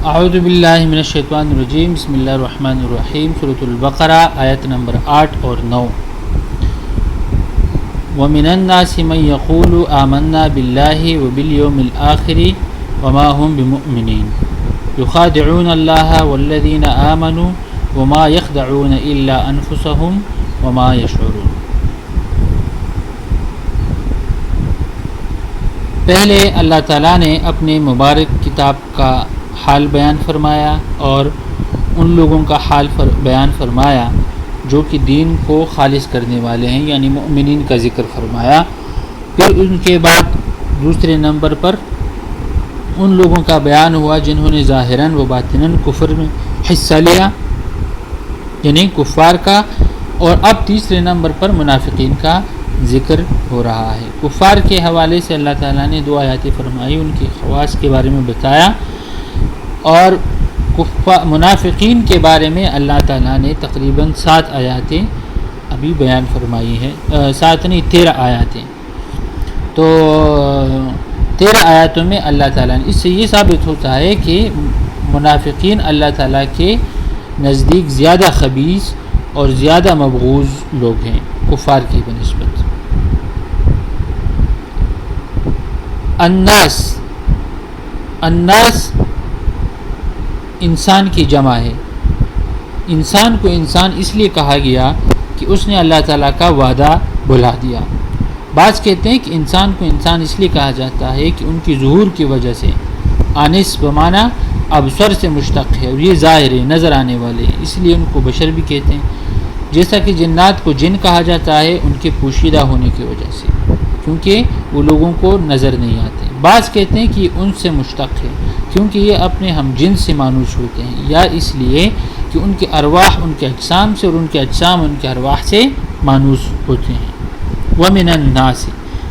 اعوذ باللہ من الشیطان الرجیم، بسم اللہ الرحمن الرحیم۔ سورۃ البقرہ آیت نمبر 8 اور 9۔ وَمِنَ النَّاسِ مَن يَقُولُ آمَنَّا بِاللَّهِ وَبِالْيَوْمِ الْآخِرِ وَمَا هُمْ بِمُؤْمِنِينَ يُخَادِعُونَ اللَّهَ وَالَّذِينَ آمَنُوا وَمَا يَخْدَعُونَ إِلَّا أَنفُسَهُمْ وَمَا يَشْعُرُونَ۔ پہلے اللہ تعالیٰ نے اپنے مبارک کتاب کا حال بیان فرمایا اور ان لوگوں کا حال بیان فرمایا جو کہ دین کو خالص کرنے والے ہیں، یعنی مؤمنین کا ذکر فرمایا۔ پھر ان کے بعد دوسرے نمبر پر ان لوگوں کا بیان ہوا جنہوں نے ظاہراً و باطناً کفر میں حصہ لیا، یعنی کفار کا۔ اور اب تیسرے نمبر پر منافقین کا ذکر ہو رہا ہے۔ کفار کے حوالے سے اللہ تعالیٰ نے 2 آیاتیں فرمائی، ان کی خواص کے بارے میں بتایا، اور منافقین کے بارے میں اللہ تعالیٰ نے تقریباً 7 آیاتیں ابھی بیان فرمائی ہیں، 7 نہیں 13 آیاتیں۔ تو 13 آیاتوں میں اللہ تعالیٰ نے، اس سے یہ ثابت ہوتا ہے کہ منافقین اللہ تعالیٰ کے نزدیک زیادہ خبیث اور زیادہ مبغوض لوگ ہیں کفار کی بنسبت۔ الناس انسان کی جمع ہے۔ انسان کو انسان اس لیے کہا گیا کہ اس نے اللہ تعالیٰ کا وعدہ بھلا دیا۔ بعض کہتے ہیں کہ انسان کو انسان اس لیے کہا جاتا ہے کہ ان کی ظہور کی وجہ سے، آنس بمعنی ابصر سے مشتق ہے، اور یہ ظاہر ہے، نظر آنے والے ہیں، اس لیے ان کو بشر بھی کہتے ہیں۔ جیسا کہ جنات کو جن کہا جاتا ہے ان کے پوشیدہ ہونے کی وجہ سے، کیونکہ وہ لوگوں کو نظر نہیں آتے۔ بعض کہتے ہیں کہ ان سے مشتق ہے کیونکہ یہ اپنے ہم جنس سے مانوس ہوتے ہیں، یا اس لیے کہ ان کے ارواح ان کے اجسام سے اور ان کے اجسام ان کے ارواح سے مانوس ہوتے ہیں۔ وَمِنَ النَّاسِ،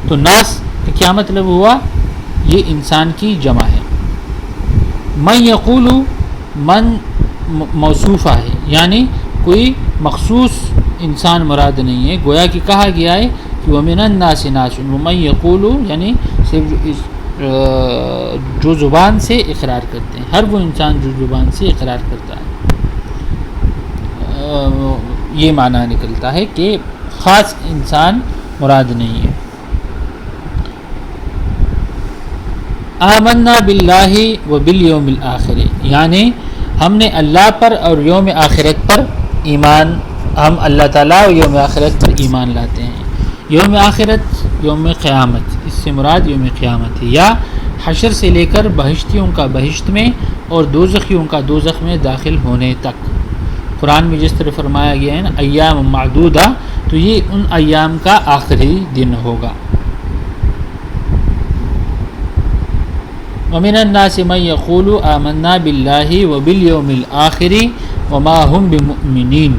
تو ناس کا کیا مطلب ہوا؟ یہ انسان کی جمع ہے۔ من یقول، من موصوفہ ہے، یعنی کوئی مخصوص انسان مراد نہیں ہے، گویا کہ کہا گیا ہے کہ وَمِنَ النَّاسِ نَاسٌ وَمَن یقول، یعنی صرف جو زبان سے اقرار کرتے ہیں، ہر وہ انسان جو زبان سے اقرار کرتا ہے، یہ معنی نکلتا ہے کہ خاص انسان مراد نہیں ہے۔ آمنا باللہ وبالیوم الآخر، یعنی ہم نے اللہ پر اور یوم آخرت پر ایمان، ہم اللہ تعالیٰ اور یوم آخرت پر ایمان لاتے ہیں۔ یوم آخرت یوم قیامت، اس سے مراد یوم قیامت ہے، یا حشر سے لے کر بہشتیوں کا بہشت میں اور دوزخیوں کا دوزخ میں داخل ہونے تک۔ قرآن میں جس طرح فرمایا گیا ہے نا ایام معدودہ، تو یہ ان ایام کا آخری دن ہوگا۔ وَمِنَ النَّاسِ مَن يَقُولُ آمَنَّا بِاللَّهِ وَبِالْيَوْمِ الْآخِرِ وَمَا هُمْ بِمُؤْمِنِينَ۔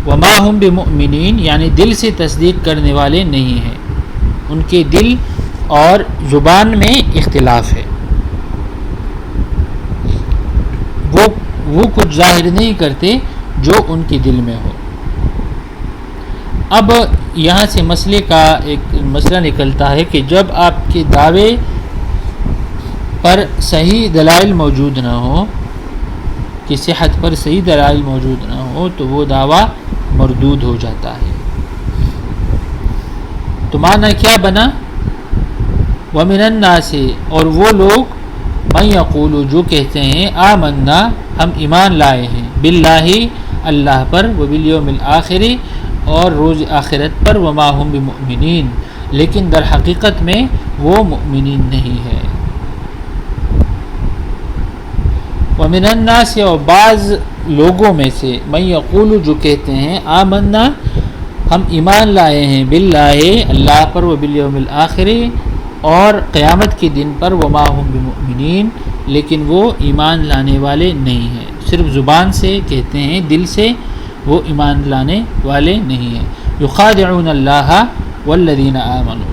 وَمَا هُمْ بِمُؤْمِنِينَ یعنی دل سے تصدیق کرنے والے نہیں ہیں، ان کے دل اور زبان میں اختلاف ہے، وہ کچھ ظاہر نہیں کرتے جو ان کے دل میں ہو۔ اب یہاں سے مسئلے کا ایک مسئلہ نکلتا ہے کہ جب آپ کے دعوے پر صحیح دلائل موجود نہ ہو، کہ صحت پر صحیح دلائل موجود نہ ہو، تو وہ دعویٰ مردود ہو جاتا ہے۔ تو معنی کیا بنا؟ وَمِنَ النَّاسِ، اور وہ لوگ، مَن یقول، جو کہتے ہیں، آمنا، ہم ایمان لائے ہیں، باللہ، اللہ پر، وبالیوم الآخر، اور روز آخرت پر، وما ہم بمؤمنین، لیکن در حقیقت میں وہ مؤمنین نہیں ہے۔ وَمِنَ النَّاسِ، اور بعض لوگوں میں سے، مَن یقول، جو کہتے ہیں، آمنا، ہم ایمان لائے ہیں، باللہ، اللہ پر، وبالیوم الآخر، اور قیامت کے دن پر، وما ہم بمؤمنین، لیکن وہ ایمان لانے والے نہیں ہیں، صرف زبان سے کہتے ہیں، دل سے وہ ایمان لانے والے نہیں ہیں۔ یخادعون اللہ والذین آمنوا،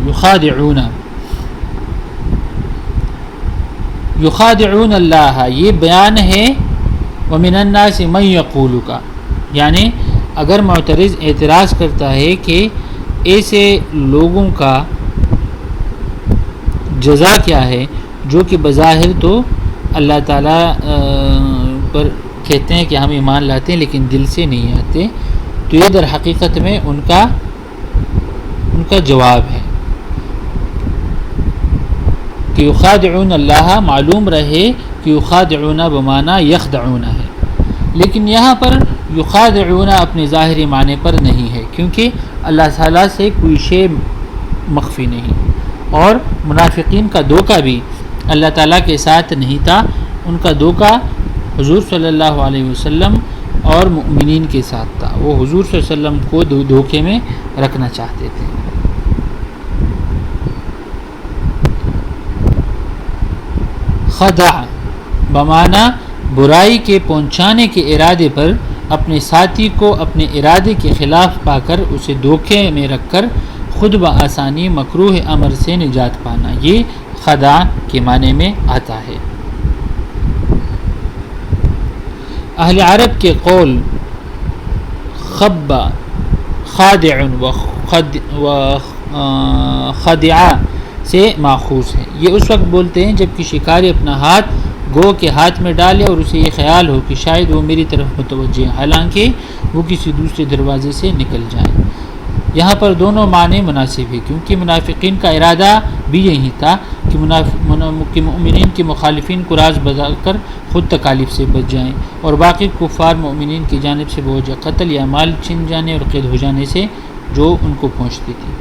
یخادعون اللہ، یہ بیان ہے وَمِنَ النَّاسِ مَن یقول کا، یعنی اگر معترض اعتراض کرتا ہے کہ ایسے لوگوں کا جزا کیا ہے جو کہ بظاہر تو اللہ تعالیٰ پر کہتے ہیں کہ ہم ایمان لاتے ہیں لیکن دل سے نہیں آتے، تو یہ در حقیقت میں ان کا جواب ہے کہ یخادعون اللہ، معلوم رہے کہ یخادعون بمعنی یخدعون ہے، لیکن یہاں پر یخادعون اپنے ظاہری معنی پر نہیں ہے، کیونکہ اللہ تعالیٰ سے کوئی شے مخفی نہیں، اور منافقین کا دھوکہ بھی اللہ تعالیٰ کے ساتھ نہیں تھا، ان کا دھوکہ حضور صلی اللہ علیہ وسلم اور مؤمنین کے ساتھ تھا، وہ حضور صلی اللہ علیہ وسلم کو دھوکے میں رکھنا چاہتے تھے۔ خدع بمعنی برائی کے پہنچانے کے ارادے پر اپنے ساتھی کو اپنے ارادے کے خلاف پا کر اسے دھوکے میں رکھ کر خود بآسانی مکروہ امر سے نجات پانا، یہ خدع کے معنی میں آتا ہے۔ اہل عرب کے قول خب خادع و خدع سے ماخوذ ہے، یہ اس وقت بولتے ہیں جب کہ شکاری اپنا ہاتھ گو کے ہاتھ میں ڈالے اور اسے یہ خیال ہو کہ شاید وہ میری طرف متوجہ ہے، حالانکہ وہ کسی دوسرے دروازے سے نکل جائیں۔ یہاں پر دونوں معنی مناسب ہے، کیونکہ منافقین کا ارادہ بھی یہی تھا کہ مؤمنین کے مخالفین کو راز بتا کر خود تکالیف سے بچ جائیں، اور باقی کفار مؤمنین کی جانب سے بوجھ قتل یا مال چھن جانے اور قید ہو جانے سے جو ان کو پہنچتی تھی،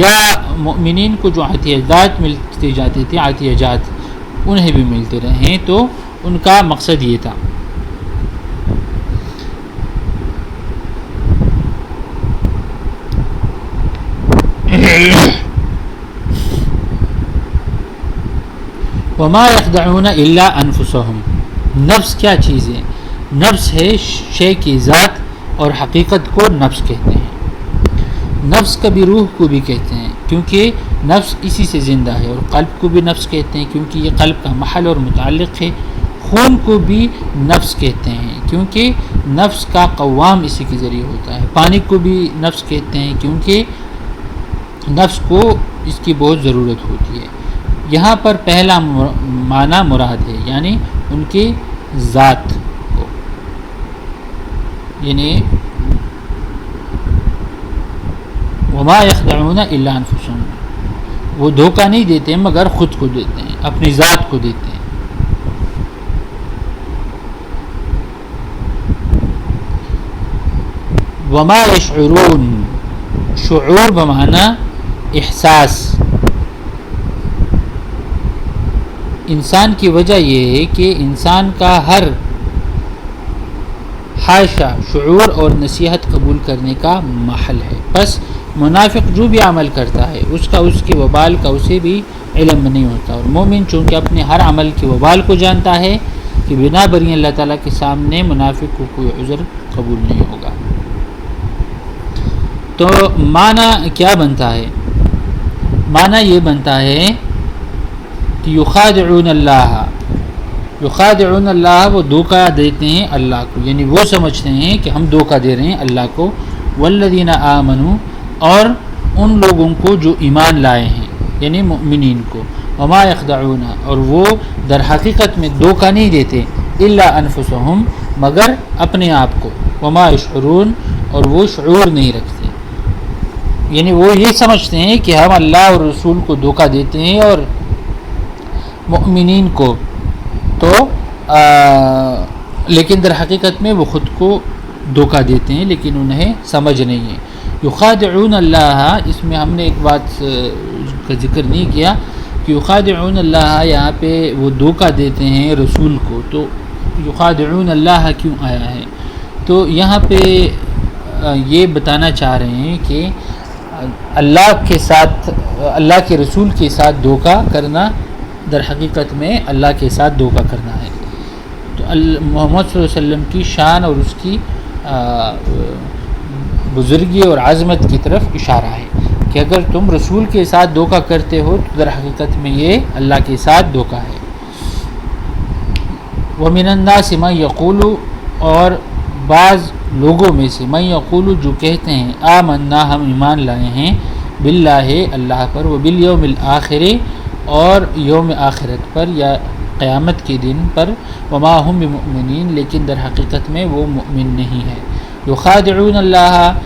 یا مؤمنین کو جو عطیات ملتے جاتے تھے، عطیات انہیں بھی ملتے رہیں، تو ان کا مقصد یہ تھا۔ وما يخدعون الا انفسهم، نفس کیا چیز ہے؟ نفس ہے شے کی ذات، اور حقیقت کو نفس کہتے ہیں۔ نفس کبھی روح کو بھی کہتے ہیں کیونکہ نفس اسی سے زندہ ہے، اور قلب کو بھی نفس کہتے ہیں کیونکہ یہ قلب کا محل اور متعلق ہے۔ خون کو بھی نفس کہتے ہیں کیونکہ نفس کا قوام اسی کے ذریعے ہوتا ہے۔ پانی کو بھی نفس کہتے ہیں کیونکہ نفس کو اس کی بہت ضرورت ہوتی ہے۔ یہاں پر پہلا معنی مراد ہے، یعنی ان کی ذات کو، یعنی وما يخدعون الا انفسهم، وہ دھوکہ نہیں دیتے مگر خود کو دیتے ہیں، اپنی ذات کو دیتے ہیں۔ وما يشعرون، شعور بمعنی احساس۔ انسان کی وجہ یہ ہے کہ انسان کا ہر حاشا شعور اور نصیحت قبول کرنے کا محل ہے، بس منافق جو بھی عمل کرتا ہے اس کے وبال کا اسے بھی علم نہیں ہوتا، اور مومن چونکہ اپنے ہر عمل کے وبال کو جانتا ہے کہ بنا بری اللہ تعالیٰ کے سامنے منافق کو کوئی عذر قبول نہیں ہوگا۔ تو معنی کیا بنتا ہے؟ معنی یہ بنتا ہے کہ یخادعون اللہ، یخادعون اللہ، وہ دھوکہ دیتے ہیں اللہ کو، یعنی وہ سمجھتے ہیں کہ ہم دھوکہ دے رہے ہیں اللہ کو، والذین آمنوا، اور ان لوگوں کو جو ایمان لائے ہیں یعنی مؤمنین کو، وما یخدعون، اور وہ در حقیقت میں دھوکہ نہیں دیتے، الا انفسهم، مگر اپنے آپ کو، وما یشعرون، اور وہ شعور نہیں رکھتے، یعنی وہ یہ سمجھتے ہیں کہ ہم اللہ اور رسول کو دھوکہ دیتے ہیں اور مؤمنین کو، تو لیکن در حقیقت میں وہ خود کو دھوکہ دیتے ہیں، لیکن انہیں سمجھ نہیں ہے۔ یخادعون اللہ، اس میں ہم نے ایک بات کا ذکر نہیں کیا کہ یخادعون اللہ یہاں پہ وہ دھوکہ دیتے ہیں رسول کو، تو یخادعون اللہ کیوں آیا ہے؟ تو یہاں پہ یہ بتانا چاہ رہے ہیں کہ اللہ کے ساتھ، اللہ کے رسول کے ساتھ دھوکہ کرنا در حقیقت میں اللہ کے ساتھ دھوکہ کرنا ہے۔ تو محمد صلی اللہ علیہ وسلم کی شان اور اس کی بزرگی اور عظمت کی طرف اشارہ ہے کہ اگر تم رسول کے ساتھ دھوکہ کرتے ہو تو در حقیقت میں یہ اللہ کے ساتھ دھوکہ ہے۔ وَمِنَ النَّاسِ مَن يَقُولُ، اور بعض لوگوں میں سے من یقول، جو کہتے ہیں آمنا، ہم ایمان لائے ہیں، باللہ، اللہ پر، وبالیوم الآخر، اور یوم آخرت پر، یا قیامت کے دن پر وما ہم بمؤمنین، لیکن در حقیقت میں وہ مؤمن نہیں ہے۔ یخادعون اللہ،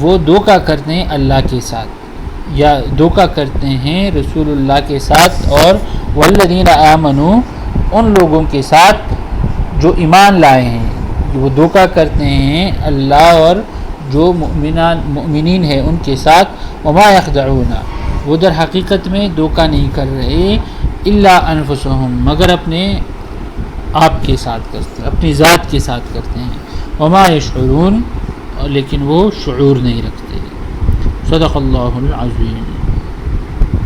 وہ دھوکہ کرتے ہیں اللہ کے ساتھ یا دھوکہ کرتے ہیں رسول اللہ کے ساتھ، اور والذین آمنوا، ان لوگوں کے ساتھ جو ایمان لائے ہیں، وہ دھوکہ کرتے ہیں اللہ اور جو مؤمنین ہیں ان کے ساتھ۔ وما یخدعون، وہ در حقیقت میں دھوکہ نہیں کر رہے، الا انفسہم، مگر اپنے آپ کے ساتھ کرتے ہیں، اپنی ذات کے ساتھ کرتے ہیں۔ وما یشعرون، لیکن وہ شعور نہیں رکھتے۔ صدق اللہ العظیم۔